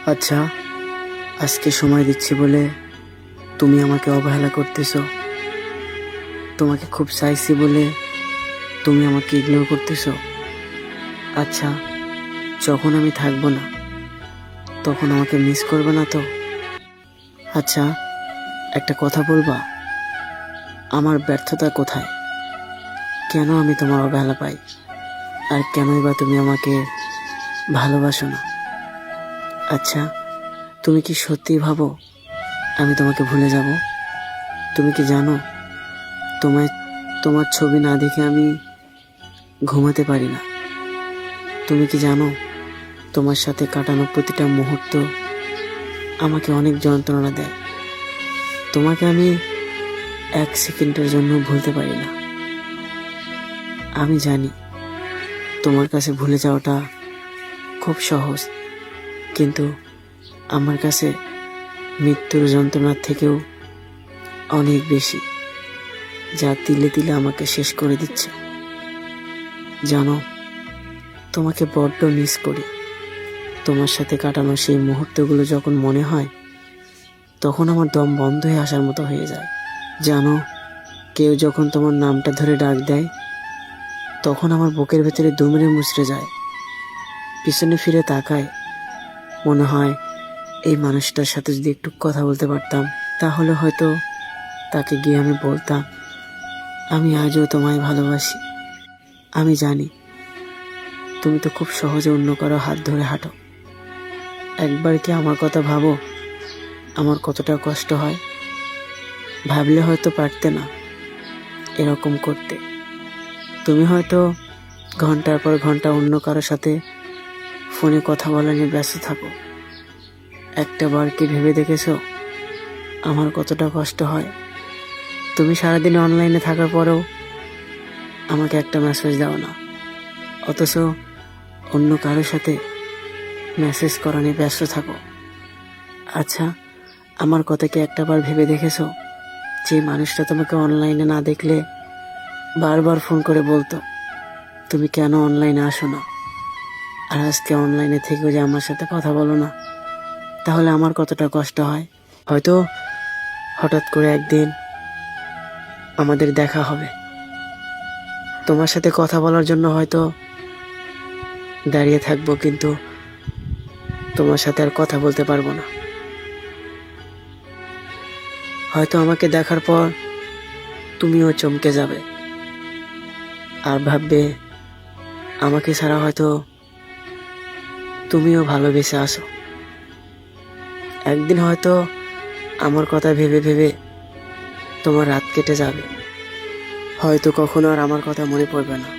আচ্ছা, আজকে সময় দিচ্ছি বলে তুমি আমাকে অবহেলা করতেছো। তোমাকে খুব চাইছি বলে তুমি আমাকে ইগনোর করতেছো। আচ্ছা, যখন আমি থাকবো না তখন আমাকে মিস করবে না তো? আচ্ছা, একটা কথা বলবা, আমার ব্যর্থতা কোথায়? কেন আমি তোমার অবহেলা পাই? আর কেনই বা তুমি আমাকে ভালোবাসো না? আচ্ছা, তুমি কি সত্যি ভাবো আমি তোমাকে ভুলে যাব? তুমি কি জানো তোমায় তোমার ছবি না দেখে আমি ঘুমাতে পারি না? তুমি কি জানো তোমার সাথে কাটানো প্রতিটা মুহূর্ত আমাকে অনেক যন্ত্রণা দেয়? তোমাকে আমি 1 সেকেন্ডের জন্য ভুলতে পারি না। আমি জানি তোমার কাছে ভুলে যাওয়াটা খুব সহজ, কিন্তু আমার কাছে মৃত্যুর যন্ত্রণার থেকেও অনেক বেশি, যা তিলে তিলে আমাকে শেষ করে দিচ্ছে। জানো, তোমাকে বড্ড মিস করি। তোমার সাথে কাটানো সেই মুহূর্তগুলো যখন মনে হয় তখন আমার দম বন্ধ হয়ে আসার মতো হয়ে যায়। জানো, কেউ যখন তোমার নামটা ধরে ডাক দেয় তখন আমার বুকের ভেতরে দুমড়ে মুচড়ে যায়। পিছনে ফিরে তাকায়, মনে হয় এই মানুষটার সাথে যদি একটু কথা বলতে পারতাম তাহলে হয়তো তাকে গিয়ে আমি বলতাম আমি আজও তোমায় ভালোবাসি। আমি জানি তুমি তো খুব সহজে অন্য কারো হাত ধরে হাঁটো। একবার কি আমার কথা ভাবো, আমার কতটা কষ্ট হয়? ভাবলে হয়তো পারতে না এরকম করতে। তুমি হয়তো ঘন্টার পর ঘন্টা অন্য কারোর সাথে ফোনে কথা বলা নিয়ে ব্যস্ত থাকো। একটা বার কি ভেবে দেখেছো আমার কতটা কষ্ট হয়? তুমি সারাদিন অনলাইনে থাকার পরেও আমাকে একটা মেসেজ দাও না, অথচ অন্য কারোর সাথে মেসেজ করা নিয়ে ব্যস্ত থাকো। আচ্ছা, আমার কথা কি একটাবার ভেবে দেখেছো যে মানুষটা তোমাকে অনলাইনে না দেখলে বারবার ফোন করে বলতো তুমি কেন অনলাইনে আসো না, আর আজকে অনলাইনে থেকেও যে আমার সাথে কথা বলো না, তাহলে আমার কতটা কষ্ট হয়? হয়তো হঠাৎ করে একদিন আমাদের দেখা হবে, তোমার সাথে কথা বলার জন্য হয়তো দাঁড়িয়ে থাকবো, কিন্তু তোমার সাথে আর কথা বলতে পারবো না। হয়তো আমাকে দেখার পর তুমিও চমকে যাবে আর ভাববে আমাকে ছাড়া হয়তো তুমিও ভালোবেসে আসো। একদিন হয়তো আমার কথা ভেবে ভেবে তোমার রাত কেটে যাবে, হয়তো কখনো আর আমার কথা মনে পড়বে না।